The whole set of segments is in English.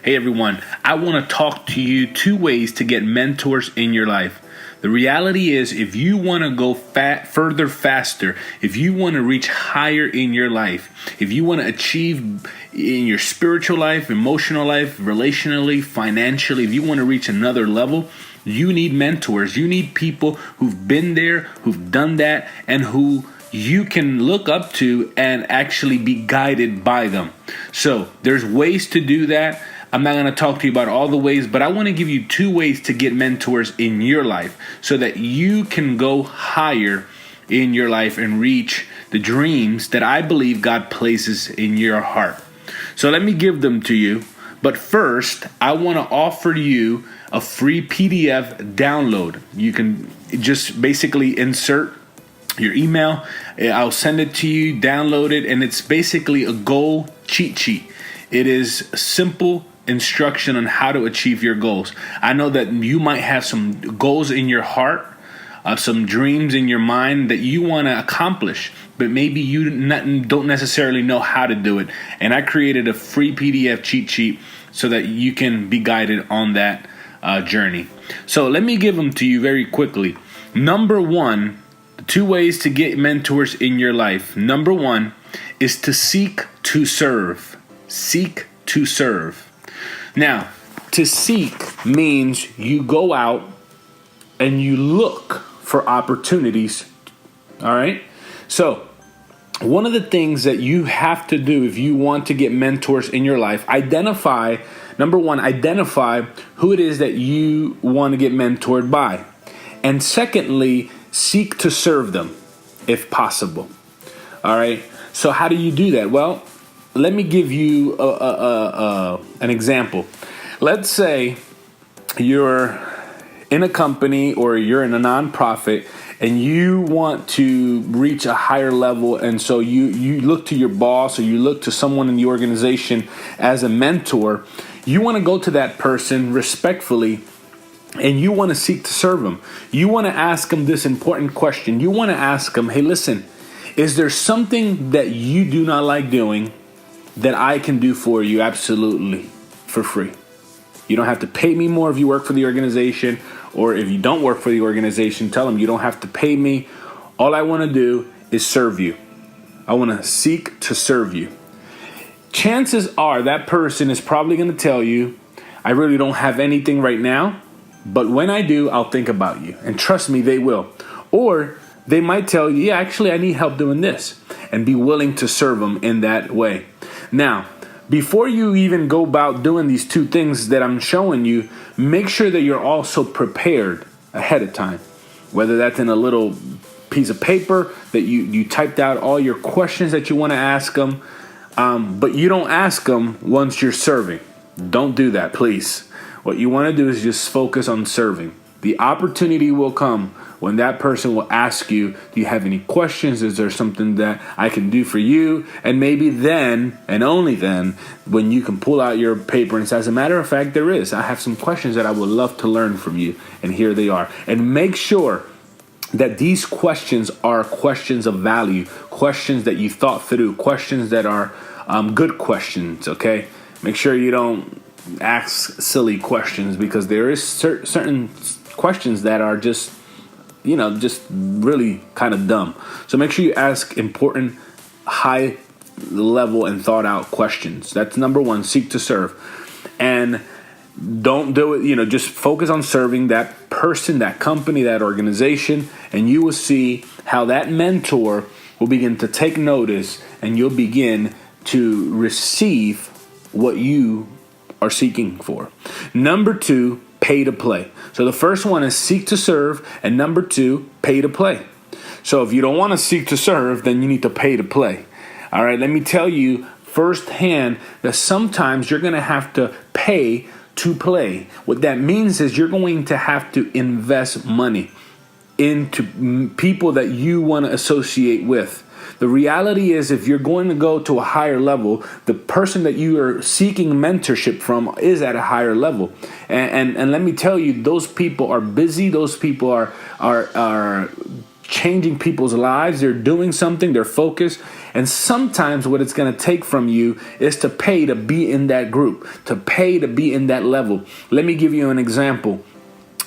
Hey everyone, I want to talk to you 2 ways to get mentors in your life. The reality is, if you want to go further faster, if you want to reach higher in your life, if you want to achieve in your spiritual life, emotional life, relationally, financially, if you want to reach another level, you need mentors. You need people who've been there, who've done that, and who you can look up to and actually be guided by them. So there's ways to do that. I'm not going to talk to you about all the ways, but I want to give you 2 ways to get mentors in your life so that you can go higher in your life and reach the dreams that I believe God places in your heart. So let me give them to you. But first, I want to offer you a free PDF download. You can just basically insert your email. I'll send it to you, download it, and it's basically a goal cheat sheet. It is simple instruction on how to achieve your goals. I know that you might have some goals in your heart, some dreams in your mind that you want to accomplish, but maybe you don't necessarily know how to do it. And I created a free PDF cheat sheet so that you can be guided on that journey. So let me give them to you very quickly. Number 1, the 2 ways to get mentors in your life. Number 1 is to seek to serve. Seek to serve. Now, to seek means you go out and you look for opportunities. All right? So, one of the things that you have to do if you want to get mentors in your life, number 1, identify who it is that you want to get mentored by. And secondly, seek to serve them if possible. All right? So how do you do that? Well, let me give you an example. Let's say you're in a company or you're in a nonprofit and you want to reach a higher level, and so you look to your boss or you look to someone in the organization as a mentor. You want to go to that person respectfully and you want to seek to serve them. You want to ask them this important question. You want to ask them, hey, listen, is there something that you do not like doing that I can do for you absolutely for free? You don't have to pay me more if you work for the organization, or if you don't work for the organization, tell them you don't have to pay me. All I want to do is serve you. I want to seek to serve you. Chances are that person is probably going to tell you, I really don't have anything right now, but when I do, I'll think about you. And trust me, they will. Or they might tell you, yeah, actually, I need help doing this, and be willing to serve them in that way. Now, before you even go about doing these 2 things that I'm showing you, make sure that you're also prepared ahead of time. Whether that's in a little piece of paper that you typed out all your questions that you want to ask them, but you don't ask them once you're serving. Don't do that, please. What you want to do is just focus on serving. The opportunity will come when that person will ask you, do you have any questions? Is there something that I can do for you? And maybe then, and only then, when you can pull out your paper and say, as a matter of fact, there is. I have some questions that I would love to learn from you. And here they are. And make sure that these questions are questions of value, questions that you thought through, questions that are good questions, okay? Make sure you don't ask silly questions, because there is certain questions that are just really kind of dumb. So make sure you ask important, high level and thought out questions. That's number 1, seek to serve. And don't do it, just focus on serving that person, that company, that organization, and you will see how that mentor will begin to take notice, and you'll begin to receive what you are seeking for. Number 2, pay to play. So the first one is seek to serve, and number 2, pay to play. So if you don't want to seek to serve, then you need to pay to play. All right, let me tell you firsthand that sometimes you're going to have to pay to play. What that means is you're going to have to invest money into people that you want to associate with. The reality is, if you're going to go to a higher level, the person that you are seeking mentorship from is at a higher level. And let me tell you, those people are busy. Those people are changing people's lives. They're doing something. They're focused. And sometimes what it's going to take from you is to pay to be in that group, to pay to be in that level. Let me give you an example.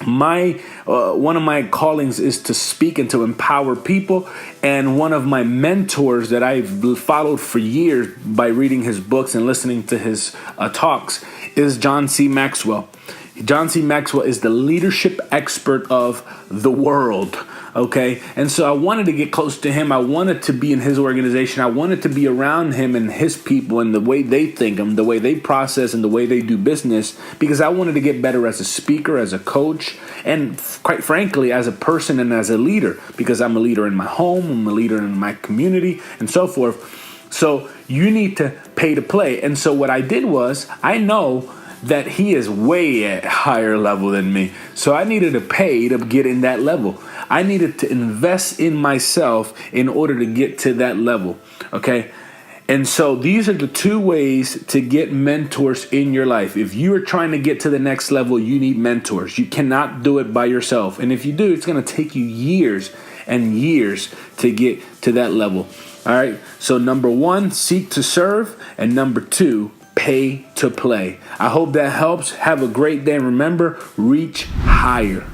One of my callings is to speak and to empower people, and one of my mentors that I've followed for years by reading his books and listening to his talks is John C. Maxwell. John C. Maxwell is the leadership expert of the world. Okay. And so I wanted to get close to him. I wanted to be in his organization. I wanted to be around him and his people and the way they think and the way they process and the way they do business, because I wanted to get better as a speaker, as a coach, and quite frankly, as a person and as a leader, because I'm a leader in my home, I'm a leader in my community and so forth. So you need to pay to play. And so what I did was, I know that he is way at higher level than me. So I needed to pay to get in that level. I needed to invest in myself in order to get to that level. Okay. And so these are the two ways to get mentors in your life. If you are trying to get to the next level, you need mentors. You cannot do it by yourself. And if you do, it's going to take you years and years to get to that level. All right. So number one, seek to serve. And number two, pay to play. I hope that helps. Have a great day. And remember, reach higher.